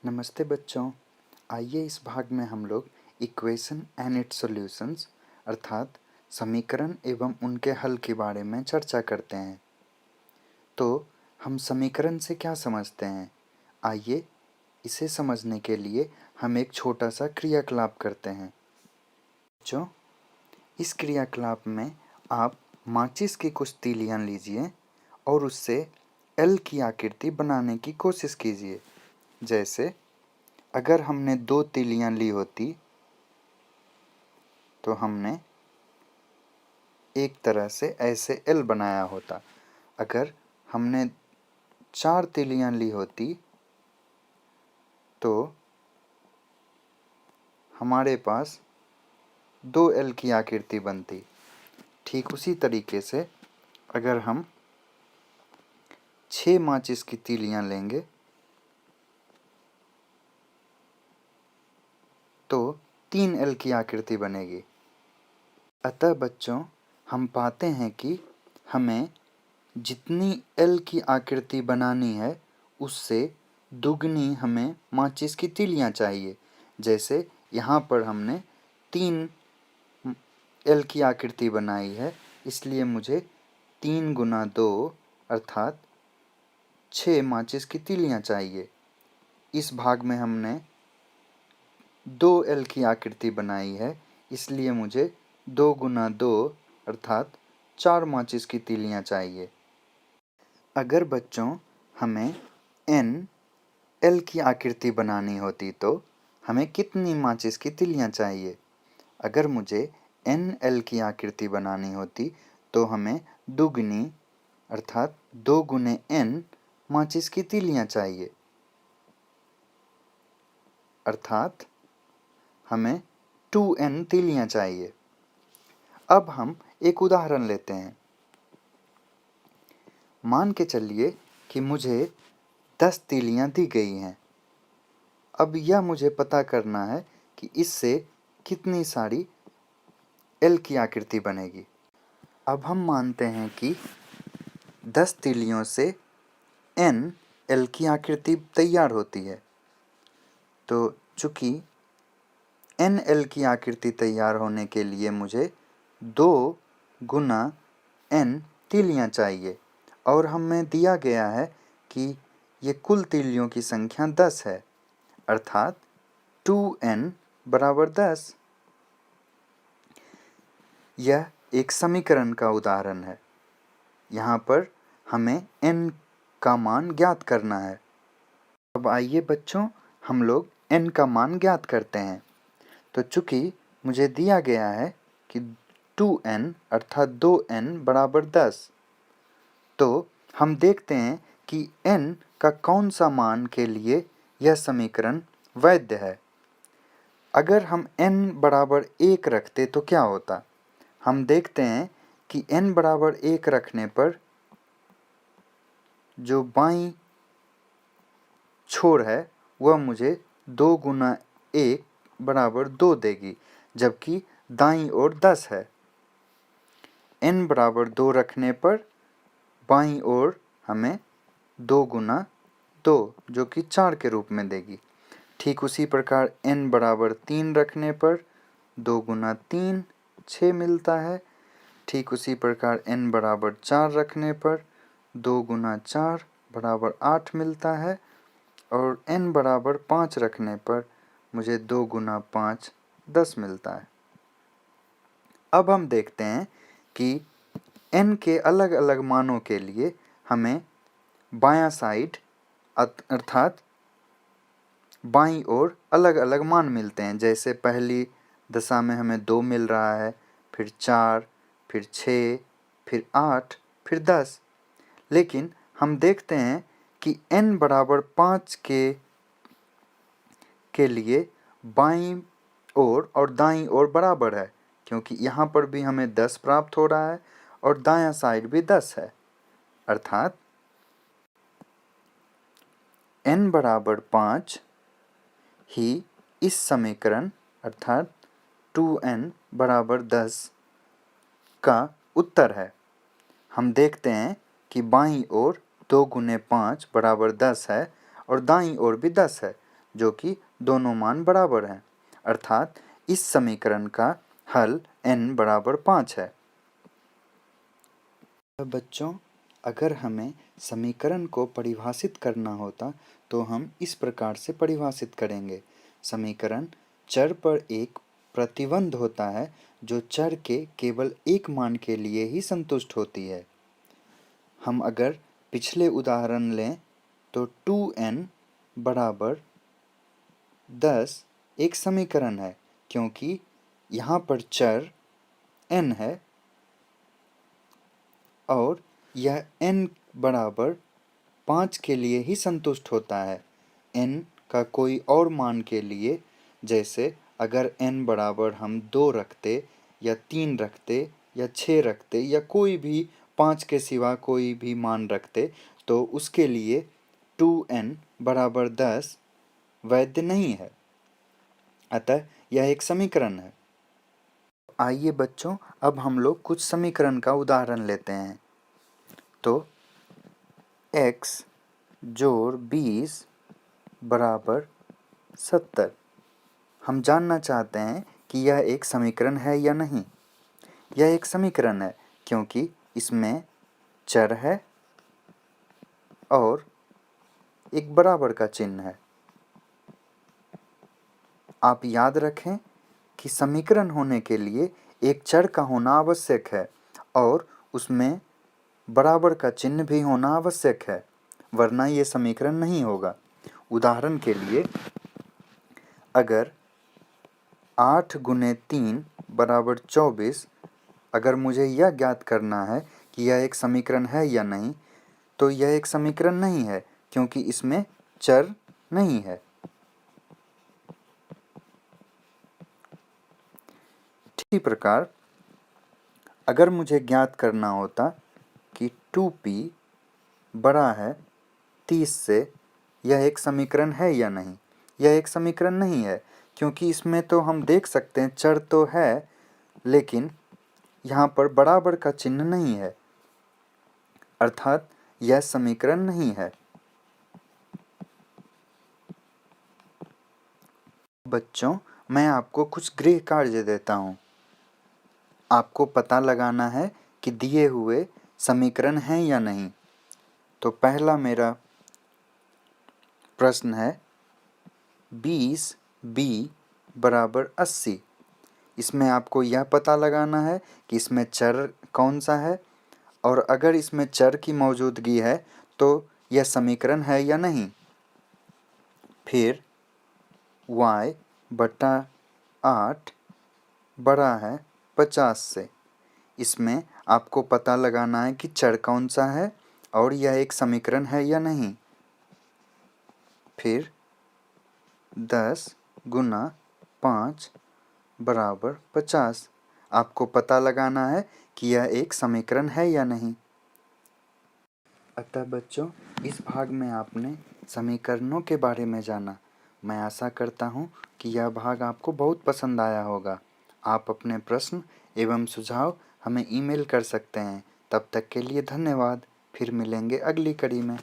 नमस्ते बच्चों। आइए इस भाग में हम लोग इक्वेशन एंड इट्स सॉल्यूशंस अर्थात समीकरण एवं उनके हल के बारे में चर्चा करते हैं। तो हम समीकरण से क्या समझते हैं? आइए इसे समझने के लिए हम एक छोटा सा क्रियाकलाप करते हैं। बच्चों, इस क्रियाकलाप में आप माचिस की कुछ तीलियां लीजिए और उससे एल की आकृति बनाने की कोशिश कीजिए। जैसे अगर हमने 2 तीलियां ली होती तो हमने एक तरह से ऐसे एल बनाया होता। अगर हमने 4 तीलियां ली होती तो हमारे पास 2 एल की आकृति बनती। ठीक उसी तरीके से अगर हम 6 माचिस की तीलियां लेंगे तो 3 एल की आकृति बनेगी। अतः बच्चों, हम पाते हैं कि हमें जितनी एल की आकृति बनानी है उससे दुगनी हमें माचिस की तीलियां चाहिए। जैसे यहाँ पर हमने 3 एल की आकृति बनाई है, इसलिए मुझे 3 गुना 2 अर्थात 6 माचिस की तीलियां चाहिए। इस भाग में हमने 2 एल की आकृति बनाई है, इसलिए मुझे 2 गुना 2 अर्थात 4 माचिस की तीलियां चाहिए। अगर बच्चों हमें एन एल की आकृति बनानी होती तो हमें कितनी माचिस की तीलियां चाहिए? अगर मुझे एन एल की आकृति बनानी होती तो हमें दुगनी अर्थात 2 गुने एन माचिस की तीलियां चाहिए। अर्थात हमें 2n तीलियां चाहिए। अब हम एक उदाहरण लेते हैं। मान के चलिए कि मुझे 10 तीलियां दी गई हैं। अब यह मुझे पता करना है कि इससे कितनी सारी एल की आकृति बनेगी। अब हम मानते हैं कि 10 तीलियों से एन एल की आकृति तैयार होती है। तो चूँकि एन एल की आकृति तैयार होने के लिए मुझे 2 गुना एन तीलियां चाहिए और हमें दिया गया है कि ये कुल तीलियों की संख्या 10 है अर्थात 2n बराबर 10। यह एक समीकरण का उदाहरण है। यहाँ पर हमें n का मान ज्ञात करना है। अब आइए बच्चों, हम लोग n का मान ज्ञात करते हैं। तो चूँकि मुझे दिया गया है कि 2n अर्थात 2n बराबर 10, तो हम देखते हैं कि n का कौन सा मान के लिए यह समीकरण वैध है। अगर हम n बराबर 1 रखते तो क्या होता? हम देखते हैं कि n बराबर 1 रखने पर जो बाईं छोर है वह मुझे 2 गुना 1 बराबर 2 देगी, जबकि दाईं ओर 10 है। n बराबर 2 रखने पर बाईं ओर हमें 2 गुना 2 जो कि 4 के रूप में देगी। ठीक उसी प्रकार n बराबर 3 रखने पर 2 गुना 3 6 मिलता है। ठीक उसी प्रकार n बराबर 4 रखने पर 2 गुना 4 बराबर 8 मिलता है और n बराबर 5 रखने पर मुझे 2 गुना 5 10 मिलता है। अब हम देखते हैं कि n के अलग अलग मानों के लिए हमें बायां साइड अर्थात बाईं ओर अलग अलग मान मिलते हैं। जैसे पहली दशा में हमें 2 मिल रहा है, फिर 4, फिर 6, फिर 8, फिर 10। लेकिन हम देखते हैं कि n बराबर 5 के लिए बाईं ओर और दाईं ओर बराबर है, क्योंकि यहाँ पर भी हमें 10 प्राप्त हो रहा है और दायां साइड भी 10 है। अर्थात n बराबर 5 ही इस समीकरण अर्थात 2n बराबर 10 का उत्तर है। हम देखते हैं कि बाईं ओर 2 गुने 5 बराबर 10 है और दाईं ओर भी 10 है। जो कि दोनों मान बराबर हैं, अर्थात इस समीकरण का हल n बराबर 5 है। बच्चों, अगर हमें समीकरण को परिभाषित करना होता तो हम इस प्रकार से परिभाषित करेंगे। समीकरण चर पर एक प्रतिबंध होता है जो चर के केवल एक मान के लिए ही संतुष्ट होती है। हम अगर पिछले उदाहरण लें तो 2n बराबर 10 एक समीकरण है, क्योंकि यहाँ पर चर n है और यह n बराबर 5 के लिए ही संतुष्ट होता है। n का कोई और मान के लिए, जैसे अगर n बराबर हम 2 रखते या 3 रखते या 6 रखते या कोई भी 5 के सिवा कोई भी मान रखते, तो उसके लिए 2n बराबर 10 वैध नहीं है। अतः यह एक समीकरण है। आइए बच्चों, अब हम लोग कुछ समीकरण का उदाहरण लेते हैं। तो x जोड़ 20 बराबर 70। हम जानना चाहते हैं कि यह एक समीकरण है या नहीं। यह एक समीकरण है, क्योंकि इसमें चर है और एक बराबर का चिन्ह है। आप याद रखें कि समीकरण होने के लिए एक चर का होना आवश्यक है और उसमें बराबर का चिन्ह भी होना आवश्यक है, वरना ये समीकरण नहीं होगा। उदाहरण के लिए, अगर 8 गुने 3 बराबर 24, अगर मुझे यह ज्ञात करना है कि यह एक समीकरण है या नहीं, तो यह एक समीकरण नहीं है, क्योंकि इसमें चर नहीं है। इसी प्रकार अगर मुझे ज्ञात करना होता कि 2p बड़ा है 30 से, यह एक समीकरण है या नहीं। यह एक समीकरण नहीं है, क्योंकि इसमें तो हम देख सकते हैं चर तो है, लेकिन यहाँ पर बराबर का चिन्ह नहीं है, अर्थात यह समीकरण नहीं है। बच्चों, मैं आपको कुछ गृह कार्य देता हूँ। आपको पता लगाना है कि दिए हुए समीकरण हैं या नहीं। तो पहला मेरा प्रश्न है 20b बराबर 80। इसमें आपको यह पता लगाना है कि इसमें चर कौन सा है, और अगर इसमें चर की मौजूदगी है तो यह समीकरण है या नहीं। फिर y बटा 8 बड़ा है 50 से। इसमें आपको पता लगाना है कि चर कौन सा है और यह एक समीकरण है या नहीं। फिर 10 गुना 5 बराबर 50। आपको पता लगाना है कि यह एक समीकरण है या नहीं। अतः बच्चों, इस भाग में आपने समीकरणों के बारे में जाना। मैं आशा करता हूँ कि यह भाग आपको बहुत पसंद आया होगा। आप अपने प्रश्न एवं सुझाव हमें ईमेल कर सकते हैं। तब तक के लिए धन्यवाद। फिर मिलेंगे अगली कड़ी में।